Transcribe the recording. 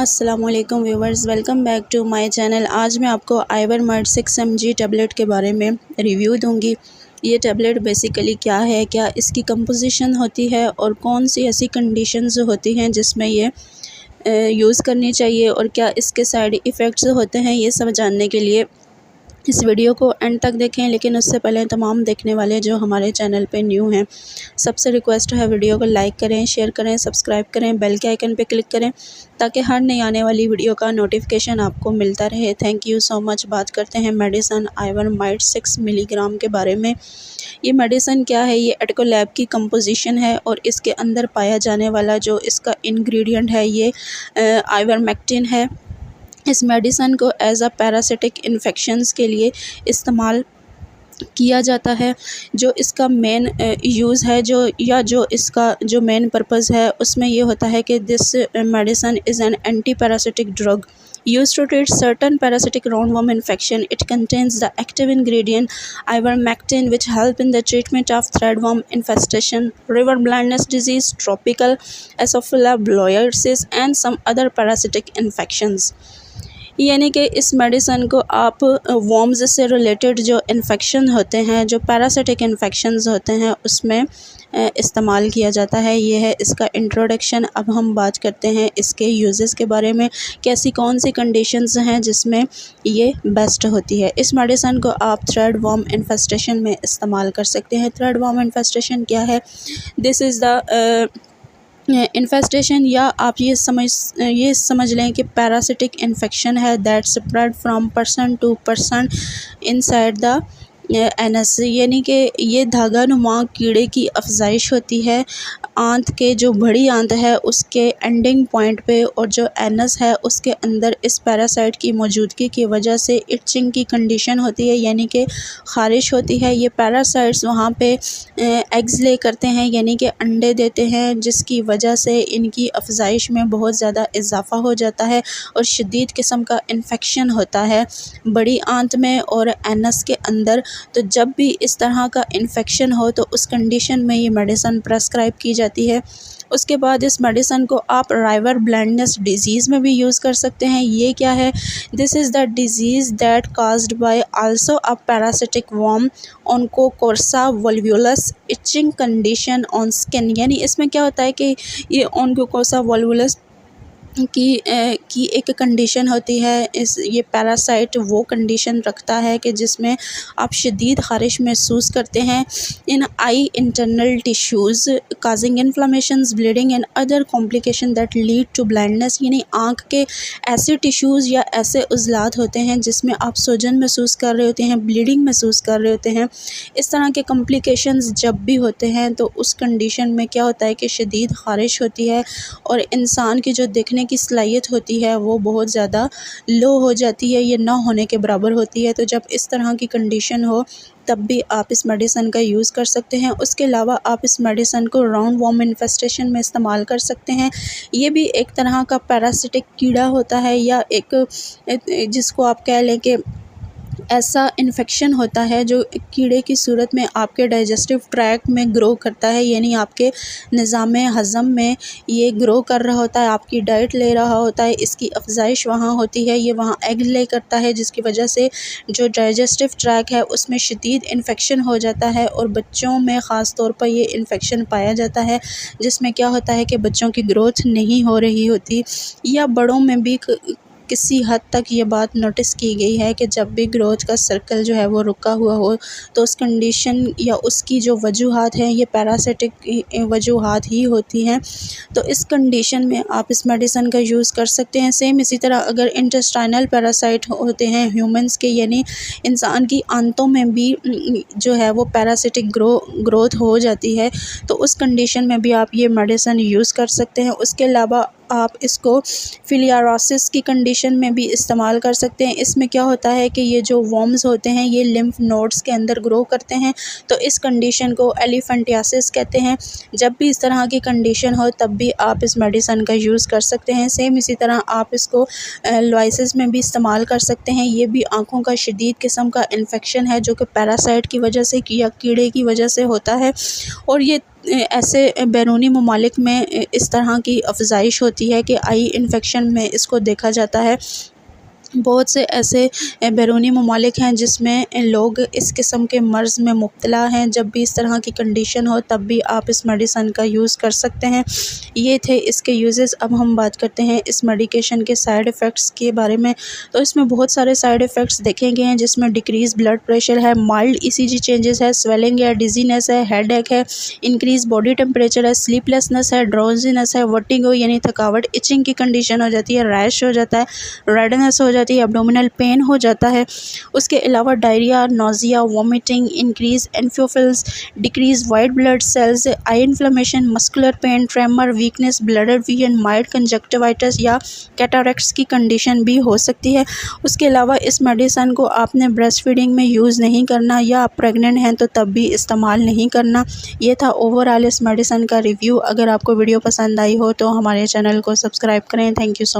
अस्सलामुअलैकुम viewers, welcome back to my channel. आज मैं आपको आइवरमेक्ट 6 mg टैबलेट के बारे में रिव्यू दूंगी। ये टैबलेट बेसिकली क्या है, क्या इसकी कंपोजिशन होती है और कौन सी ऐसी कंडीशंस होती हैं जिसमें ये यूज़ करनी चाहिए और क्या इसके साइड इफ़ेक्ट्स होते हैं, ये सब जानने के लिए इस वीडियो को एंड तक देखें। लेकिन उससे पहले तमाम देखने वाले जो हमारे चैनल पे न्यू हैं, सबसे रिक्वेस्ट है वीडियो को लाइक करें, शेयर करें, सब्सक्राइब करें, बेल के आइकन पे क्लिक करें ताकि हर नई आने वाली वीडियो का नोटिफिकेशन आपको मिलता रहे। Thank you so much. बात करते हैं मेडिसन आइवरमेक्ट 6 मिलीग्राम के बारे में। ये मेडिसन क्या है, ये एडकोलैब की कंपोजिशन है और इसके अंदर पाया जाने वाला जो इसका इंग्रेडिएंट है ये आइवरमेक्टिन है। इस मेडिसन को एज अ पैरासिटिक इन्फेक्शंस के लिए इस्तेमाल किया जाता है। जो इसका मेन यूज़ है जो इसका जो मेन पर्पज़ है उसमें ये होता है कि this medicine is an anti parasitic drug used to treat certain parasitic roundworm infection. It contains the active ingredient ivermectin, which help in the treatment of threadworm infestation, river blindness disease, tropical asphophyllosis and some other parasitic infections. यानी कि इस medicine को आप worms से related जो infection होते हैं, जो पैरासिटिक इन्फेक्शंस होते हैं, उसमें इस्तेमाल किया जाता है। ये है इसका इंट्रोडक्शन। अब हम बात करते हैं इसके यूजेस के बारे में, कैसी कौन सी कंडीशंस हैं जिसमें ये बेस्ट होती है। इस मेडिसन को आप थ्रेड वॉर्म इन्फेस्टेशन में इस्तेमाल कर सकते हैं। थ्रेड वॉर्म इन्फेस्टेशन क्या है? दिस इज़ द इन्फेस्टेशन, या आप ये समझ लें कि पैरासिटिक इन्फेक्शन है that spread from person to person inside the anus. यानी कि ये धागा नुमा कीड़े की अफजाइश होती है आंत के, जो बड़ी आंत है उसके एंडिंग पॉइंट पे, और जो एनस है उसके अंदर इस पैरासाइट की मौजूदगी की वजह से इचिंग की कंडीशन होती है, यानी कि ख़ारिश होती है। ये पैरासाइट्स वहाँ पे एग्स ले करते हैं, यानी कि अंडे देते हैं, जिसकी वजह से इनकी अफजाइश में बहुत ज़्यादा इजाफ़ा हो जाता है और शदीद किस्म का इन्फेक्शन होता है बड़ी आंत में और एनस के अंदर। तो जब भी इस तरह का इन्फेक्शन हो तो उस कंडीशन में ये मेडिसन प्रेस्क्राइब की जाती है। उसके बाद इस मेडिसन को आप रिवर ब्लाइंडनेस डिजीज़ में भी यूज़ कर सकते हैं। ये क्या है? This is the disease that caused by also a parasitic worm Onchocerca volvulus itching condition on skin. यानी इसमें क्या होता है कि ये ऑन्कोकोर्सा वोल्वुलस की एक कंडीशन होती है। ये पैरासाइट वो कंडीशन रखता है कि जिसमें आप शदीद ख़ारिश महसूस करते हैं in eye internal tissues causing inflammations, bleeding and other complication that lead to blindness. यानी आँख के ऐसे टिश्यूज़ या ऐसे उज़लात होते हैं जिसमें आप सूजन महसूस कर रहे होते हैं, ब्लीडिंग महसूस कर रहे होते हैं। इस तरह के कॉम्प्लिकेशंस जब भी होते हैं तो उस कंडीशन में क्या होता है कि शदीद ख़ारिश होती है और इंसान की जो देखने की सलाहियत होती है वो बहुत ज़्यादा लो हो जाती है, ये ना होने के बराबर होती है। तो जब इस तरह की कंडीशन हो तब भी आप इस मेडिसन का यूज़ कर सकते हैं। उसके अलावा आप इस मेडिसन को राउंड वॉर्म इन्फेस्टेशन में इस्तेमाल कर सकते हैं। ये भी एक तरह का पैरासिटिक कीड़ा होता है, या एक जिसको आप कह लें कि ऐसा इन्फेक्शन होता है जो कीड़े की सूरत में आपके डाइजेस्टिव ट्रैक्ट में ग्रो करता है, यानी आपके निज़ाम हज़म में ये ग्रो कर रहा होता है, आपकी डाइट ले रहा होता है, इसकी अफजाइश वहाँ होती है, ये वहाँ एग ले करता है, जिसकी वजह से जो डाइजेस्टिव ट्रैक है उसमें शदीद इन्फेक्शन हो जाता है और बच्चों में ख़ास तौर पर ये इन्फेक्शन पाया जाता है, जिसमें क्या होता है कि बच्चों की ग्रोथ नहीं हो रही होती। या बड़ों में भी किसी हद तक ये बात नोटिस की गई है कि जब भी ग्रोथ का सर्कल जो है वो रुका हुआ हो तो उस कंडीशन या उसकी जो वजूहात हैं ये पैरासिटिक वजूहात ही होती हैं। तो इस कंडीशन में आप इस मेडिसन का यूज़ कर सकते हैं। सेम इसी तरह अगर इंटेस्टाइनल पैरासाइट होते हैं ह्यूमंस के, यानी इंसान की आंतों में भी जो है वो पैरासिटिक ग्रोथ हो जाती है, तो उस कंडीशन में भी आप ये मेडिसन यूज़ कर सकते हैं। उसके अलावा आप इसको फिलियारोसिस की कंडीशन में भी इस्तेमाल कर सकते हैं। इसमें क्या होता है कि ये जो वॉर्म्स होते हैं ये लिम्फ नोड्स के अंदर ग्रो करते हैं, तो इस कंडीशन को एलिफेंटियासिस कहते हैं। जब भी इस तरह की कंडीशन हो तब भी आप इस मेडिसन का यूज़ कर सकते हैं। सेम इसी तरह आप इसको लॉइसिस में भी इस्तेमाल कर सकते हैं। ये भी आँखों का शदीद किस्म का इन्फेक्शन है जो कि पैरासाइट की वजह से या कीड़े की वजह से होता है, और ये ऐसे बैरूनी ममालिक में इस तरह की अफजाइश होती है कि आई इन्फेक्शन में इसको देखा जाता है। बहुत से ऐसे बैरूनी ममालिक हैं जिसमें लोग इस किस्म के मर्ज़ में मुब्तला हैं। जब भी इस तरह की कंडीशन हो तब भी आप इस मेडिसन का यूज़ कर सकते हैं। ये थे इसके यूजेस। अब हम बात करते हैं इस मेडिकेशन के साइड इफ़ेक्ट्स के बारे में। तो इसमें बहुत सारे साइड इफ़ेक्ट्स देखे गए हैं, जिसमें डिक्रीज़ ब्लड प्रेशर है, माइल्ड ईसीजी चेंजेस है, स्वेलिंग है, डिजीनेस है, हेडेक है, इंक्रीज़ बॉडी टेम्परेचर है, स्लीपलेसनेस है, ड्राउजीनेस है, वर्टिगो यानी थकावट, इचिंग की कंडीशन हो जाती है, रैश हो जाता है, रेडनेस हो जाती है, एब्डोमिनल पेन हो जाता है। उसके अलावा diarrhoea, nausea, vomiting, increase eosinophils, decrease white blood cells, eye inflammation, muscular pain, tremor, weakness, blurred vision, mild conjunctivitis या कैटारेक्ट्स की कंडीशन भी हो सकती है। उसके अलावा इस मेडिसन को आपने ब्रेस्ट फीडिंग में यूज़ नहीं करना, या आप प्रेग्नेंट हैं तो तब भी इस्तेमाल नहीं करना। ये था ओवरऑल इस मेडिसन का रिव्यू। अगर आपको वीडियो पसंद आई हो तो हमारे चैनल को सब्सक्राइब करें। Thank you so much.